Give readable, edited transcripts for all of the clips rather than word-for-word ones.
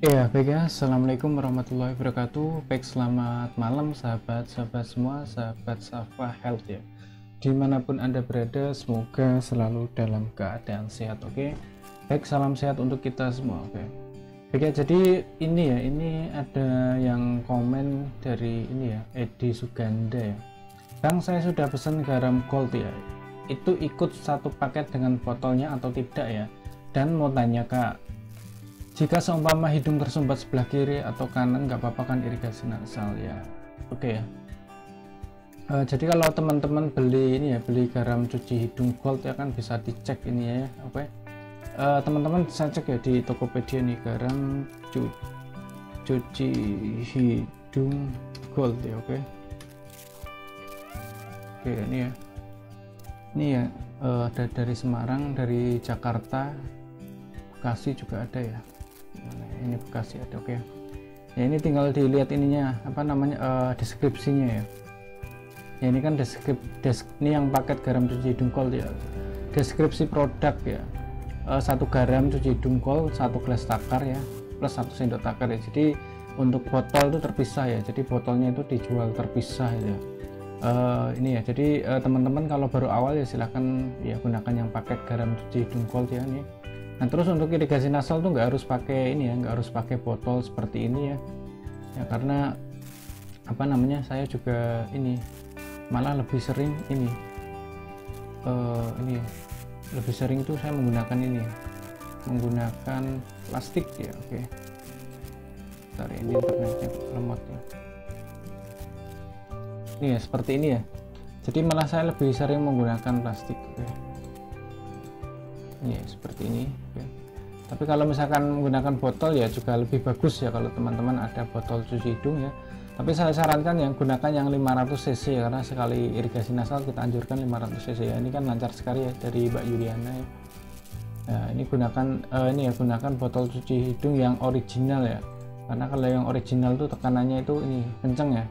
Ya, baik ya. Assalamualaikum warahmatullahi wabarakatuh. Baik, selamat malam sahabat-sahabat semua, sahabat Safa Health ya. Dimanapun Anda berada, semoga selalu dalam keadaan sehat, oke? Baik, salam sehat untuk kita semua, oke? Baik ya, jadi ini ada yang komen dari ini ya, Edi Suganda ya. Bang, saya sudah pesan garam gold ya. Itu ikut satu paket dengan botolnya atau tidak ya? Dan mau tanya Kak, jika seumpama hidung tersumbat sebelah kiri atau kanan nggak apa-apa kan irigasi nasal ya. Oke ya. Jadi kalau teman-teman beli ini ya, beli garam cuci hidung gold ya kan bisa dicek ini ya. Oke. Teman-teman bisa cek ya di Tokopedia nih, garam cuci hidung gold ya. Oke. Oke, ini ya. Ini ya, ada dari Semarang, dari Jakarta, Bekasi juga ada ya. Ini Bekasi ada, oke. Ya ini tinggal dilihat ininya apa namanya, deskripsinya ya. Ya ini kan ini yang paket garam cuci hidung gold ya, deskripsi produk ya. 1 garam cuci hidung gold, 1 gelas takar ya, plus 1 sendok takar ya. Jadi untuk botol itu terpisah ya, jadi botolnya itu dijual terpisah ya. Ini ya, jadi teman-teman kalau baru awal ya silahkan ya gunakan yang paket garam cuci hidung gold ya nih. Nah terus untuk irigasi nasal tuh nggak harus pakai ini ya, nggak harus pakai botol seperti ini ya. Ya karena apa namanya, saya juga ini malah lebih sering ini lebih sering tuh saya menggunakan ini, menggunakan plastik ya. Oke. Bentar, ini internetnya lemot ya. Ini ya seperti ini ya. Jadi malah saya lebih sering menggunakan plastik. Oke. Ini seperti ini ya. Tapi kalau misalkan menggunakan botol ya juga lebih bagus ya kalau teman-teman ada botol cuci hidung ya. Tapi saya sarankan yang gunakan yang 500 cc ya, karena sekali irigasi nasal kita anjurkan 500 cc ya. Ini kan lancar sekali ya dari Mbak Yuliana ya. Nah, ini gunakan gunakan botol cuci hidung yang original ya. Karena kalau yang original tuh tekanannya itu ini kenceng ya.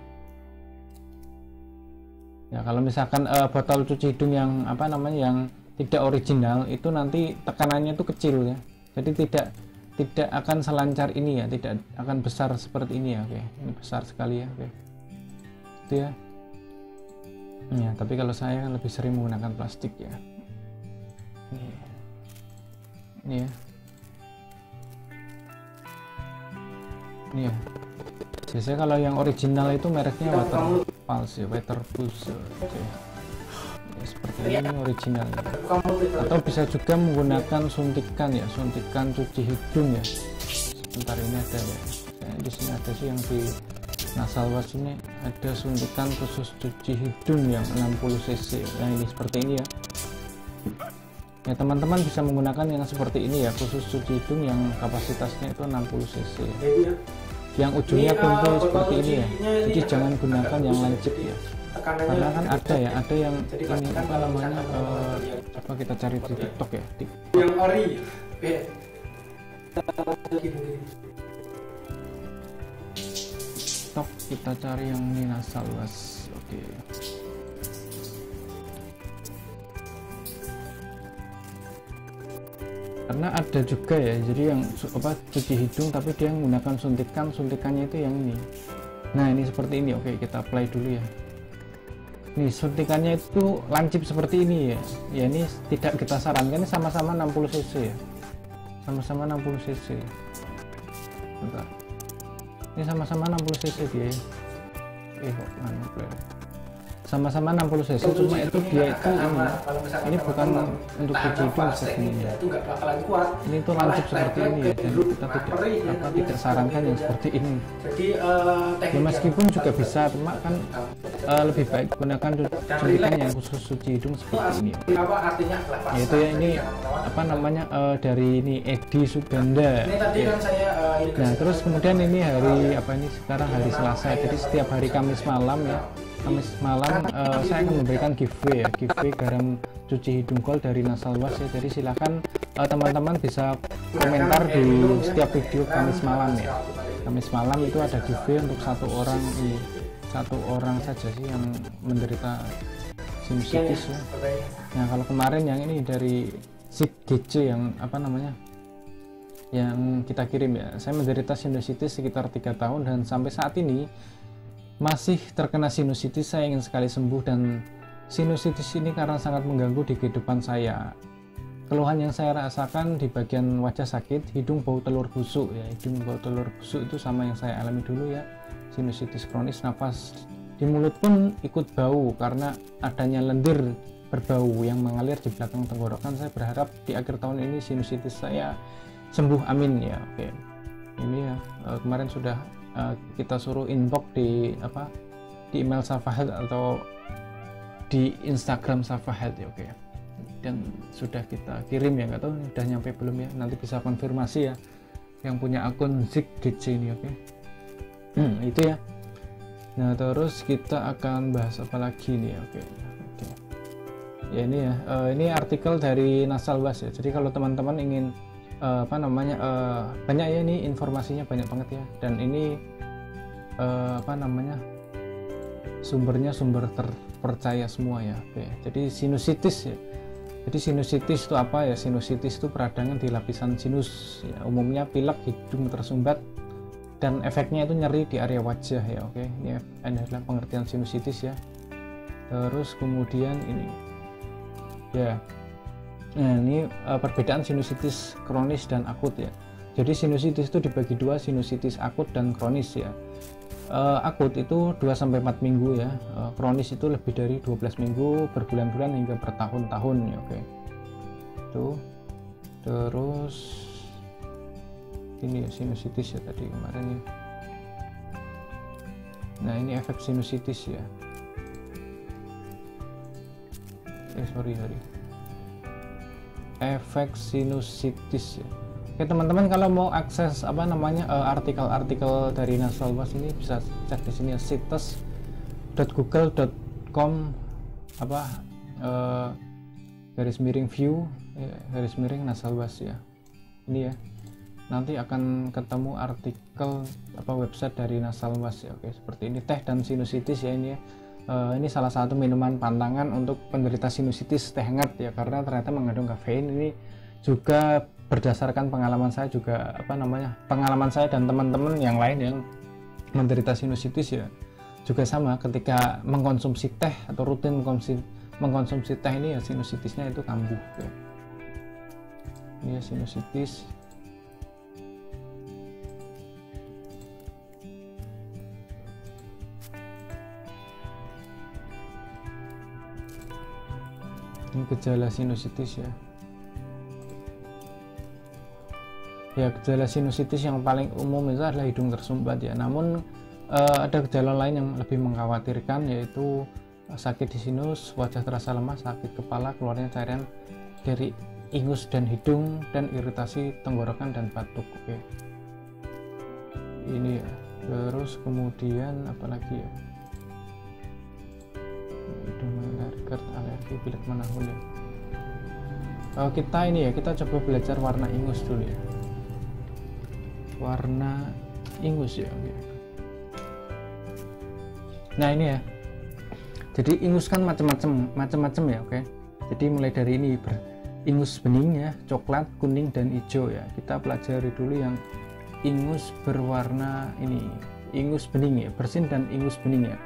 Ya kalau misalkan botol cuci hidung yang apa namanya, yang tidak original itu nanti tekanannya itu kecil ya, jadi tidak akan selancar ini ya, tidak akan besar seperti ini ya. Oke, ini besar sekali ya. Oke, itu ya. Ya tapi kalau saya kan lebih sering menggunakan plastik ya. Ini ya, ini ya. Biasanya kalau yang original itu mereknya Waterpulse ya, Waterpulse. Oke. Seperti ini original ya. Atau bisa juga menggunakan suntikan ya, suntikan cuci hidung ya. Sebentar, ini ada ya, di sini ada sih yang di nasal wash ini ada suntikan khusus cuci hidung yang 60 cc. Nah ini seperti ini ya. Ya teman-teman bisa menggunakan yang seperti ini ya, khusus cuci hidung yang kapasitasnya itu 60 cc. Yang ujungnya kumpul seperti ini ya. Jadi jangan gunakan yang lancip ya. Karena kan ada ya, ada yang ini apa namanya, apa kita cari di TikTok ya, yang ori TikTok, kita cari yang ini nasal wash. Oke. Karena ada juga ya, jadi yang apa cuci hidung tapi dia menggunakan suntikannya itu yang ini. Nah ini seperti ini. Oke, kita play dulu ya. Nih suntikannya itu lancip seperti ini ya. Ya ini tidak kita sarankan, ini sama-sama 60 cc ya. Sama-sama 60 cc. Bentar. Ini sama-sama 60 cc dia ya. Kok sama-sama 60 cc, cuma itu dia itu ini bukan untuk cuci hidung seperti ini ya. Ini tuh lancip seperti ini ya, dan kita tidak sarankan yang seperti ini. Ya meskipun juga bisa, cuma kan lebih baik gunakan suntikan yang khusus cuci hidung seperti ini. Yaitu ya ini apa namanya, dari ini Edi Suganda ya. Nah terus kemudian ini hari apa, ini sekarang hari Selasa, jadi setiap hari Kamis malam ya, Kamis malam saya akan memberikan giveaway ya, giveaway garam cuci hidung gold dari nasal wash ya. Jadi silahkan teman-teman bisa komentar di setiap video Kamis malam ya. Kamis malam itu ada giveaway untuk satu orang saja sih yang menderita sinusitis ya. Nah kalau kemarin yang ini dari si GC yang apa namanya, yang kita kirim ya. Saya menderita sinusitis sekitar 3 tahun dan sampai saat ini masih terkena sinusitis. Saya ingin sekali sembuh, dan sinusitis ini karena sangat mengganggu di kehidupan saya. Keluhan yang saya rasakan di bagian wajah sakit, hidung bau telur busuk ya. Hidung bau telur busuk itu sama yang saya alami dulu ya, sinusitis kronis. Nafas di mulut pun ikut bau karena adanya lendir berbau yang mengalir di belakang tenggorokan. Saya berharap di akhir tahun ini sinusitis saya sembuh, amin ya. Oke, ini ya kemarin sudah kita suruh inbox di email Safa Health atau di Instagram Safa Health ya. Oke, dan sudah kita kirim ya, nggak tahu udah nyampe belum ya, nanti bisa konfirmasi ya yang punya akun ZigDC ini. Oke. Itu ya. Nah, terus kita akan bahas apa lagi nih? Oke. Ya ini ya, ini artikel dari Nasalbas ya. Jadi kalau teman-teman ingin banyak ya, ini informasinya banyak banget ya, dan ini sumbernya sumber terpercaya semua ya. Oke. Jadi sinusitis ya. Jadi sinusitis itu apa ya? Sinusitis itu peradangan di lapisan sinus ya, umumnya pilek, hidung tersumbat, dan efeknya itu nyeri di area wajah ya. Oke, ini adalah pengertian sinusitis ya. Terus kemudian ini ya, nah ini perbedaan sinusitis kronis dan akut ya. Jadi sinusitis itu dibagi dua, sinusitis akut dan kronis ya. Akut itu 2-4 minggu ya, kronis itu lebih dari 12 minggu, berbulan-bulan hingga bertahun-tahun ya. Oke, itu terus ini ya, sinusitis ya tadi kemarin ya. Nah, ini efek sinusitis ya. Sorry, efek sinusitis ya. Oke teman-teman, kalau mau akses artikel-artikel dari Nasalbas ini bisa cek di sini ya, situs.google.com _view Nasalbas ya. Ini ya, nanti akan ketemu artikel website dari Nasalbas ya. Oke, seperti ini, teh dan sinusitis ya ini ya. Ini salah satu minuman pantangan untuk penderita sinusitis, teh hangat ya, karena ternyata mengandung kafein. Ini juga berdasarkan pengalaman saya juga pengalaman saya dan teman-teman yang lain yang menderita sinusitis ya, juga sama, ketika mengkonsumsi teh atau rutin mengkonsumsi teh ini ya, sinusitisnya itu kambuh ya. Ini ya sinusitis. Ini gejala sinusitis ya. Ya, gejala sinusitis yang paling umum itu adalah hidung tersumbat ya. Namun ada gejala lain yang lebih mengkhawatirkan, yaitu sakit di sinus, wajah terasa lemah, sakit kepala, keluarnya cairan dari ingus dan hidung, dan iritasi tenggorokan dan batuk. Oke. Ini ya. Terus kemudian apalagi ya? Alergi, pilek, menahun ya. Kita ini ya, kita coba belajar warna ingus dulu ya. Warna ingus ya. Nah ini ya, jadi ingus kan macam-macam ya. Oke, jadi mulai dari ini ingus bening ya, coklat, kuning, dan hijau ya. Kita pelajari dulu yang ingus berwarna ini, ingus bening ya, bersin dan ingus bening ya.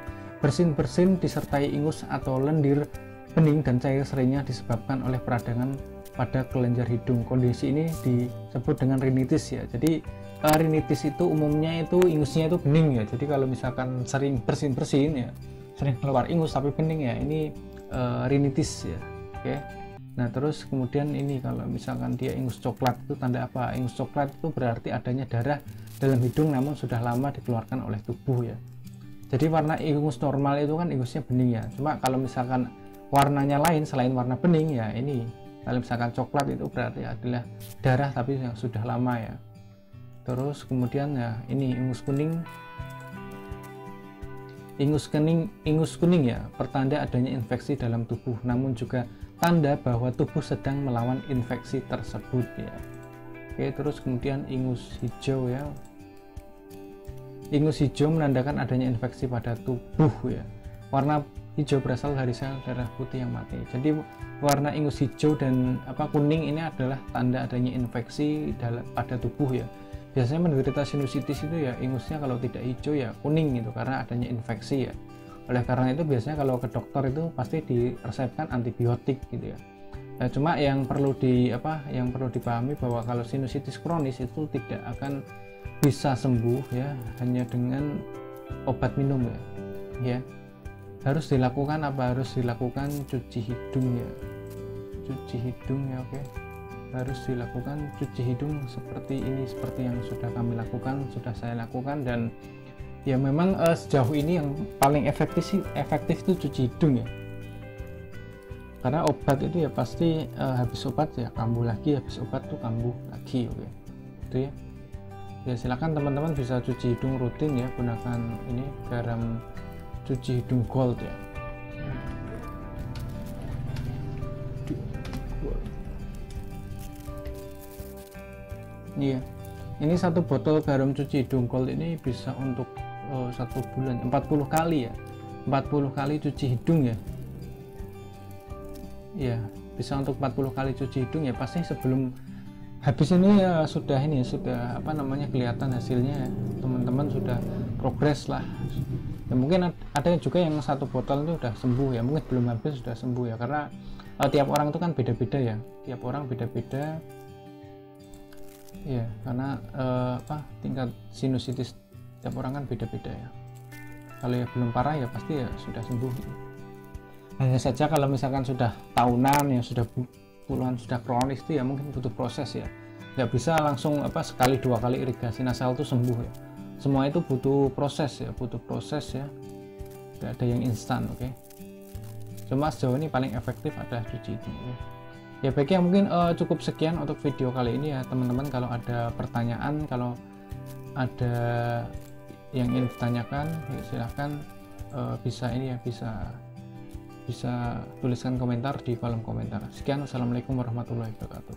Bersin disertai ingus atau lendir bening dan cair, seringnya disebabkan oleh peradangan pada kelenjar hidung. Kondisi ini disebut dengan rinitis ya. Jadi rinitis itu umumnya itu ingusnya itu bening ya. Jadi kalau misalkan sering bersin ya, sering keluar ingus tapi bening ya, ini rinitis ya. Oke. Nah terus kemudian ini kalau misalkan dia ingus coklat, itu tanda apa? Ingus coklat itu berarti adanya darah dalam hidung namun sudah lama dikeluarkan oleh tubuh ya. Jadi warna ingus normal itu kan ingusnya bening ya. Cuma kalau misalkan warnanya lain selain warna bening ya, ini kalau misalkan coklat itu berarti adalah darah tapi yang sudah lama ya. Terus kemudian ya ini ingus kuning ya, pertanda adanya infeksi dalam tubuh, namun juga tanda bahwa tubuh sedang melawan infeksi tersebut ya. Oke, terus kemudian ingus hijau ya. Ingus hijau menandakan adanya infeksi pada tubuh ya. Warna hijau berasal dari sel darah putih yang mati. Jadi warna ingus hijau dan kuning ini adalah tanda adanya infeksi pada tubuh ya. Biasanya menderita sinusitis itu ya ingusnya kalau tidak hijau ya kuning gitu karena adanya infeksi ya. Oleh karena itu biasanya kalau ke dokter itu pasti diresepkan antibiotik gitu ya. Nah, cuma yang perlu dipahami bahwa kalau sinusitis kronis itu tidak akan bisa sembuh ya hanya dengan obat minum ya. Harus dilakukan cuci hidung ya. Cuci hidung ya, oke. Harus dilakukan cuci hidung seperti ini, seperti yang sudah kami lakukan, sudah saya lakukan, dan ya memang sejauh ini yang paling efektif itu cuci hidung ya. Karena obat itu ya pasti habis obat ya kambuh lagi, habis obat tuh kambuh lagi, oke. Itu ya. Ya silakan teman-teman bisa cuci hidung rutin ya, gunakan ini garam cuci hidung gold ya. Iya, ini satu botol garam cuci hidung gold ini bisa untuk 1 bulan 40 kali ya, 40 kali cuci hidung ya. Ya bisa untuk 40 kali cuci hidung ya. Pasti sebelum habis ini ya sudah kelihatan hasilnya ya. Teman-teman sudah progres lah ya. Mungkin ada juga yang satu botol itu sudah sembuh ya, mungkin belum habis sudah sembuh ya, karena tiap orang itu kan beda-beda ya, tiap orang beda-beda ya, karena tingkat sinusitis tiap orang kan beda-beda ya. Kalau ya belum parah ya pasti ya sudah sembuh gitu. Hanya saja kalau misalkan sudah tahunan ya, sudah puluhan, sudah kronis itu ya mungkin butuh proses ya, nggak bisa langsung sekali 2 kali irigasi nasal itu sembuh ya. Semua itu butuh proses ya, nggak ada yang instan, oke. Cuma sejauh ini paling efektif adalah cuci hidung ya. Ya baik ya, mungkin cukup sekian untuk video kali ini ya teman-teman. Kalau ada pertanyaan, kalau ada yang ingin ditanyakan ya silahkan bisa tuliskan komentar di kolom komentar. Sekian, assalamualaikum warahmatullahi wabarakatuh.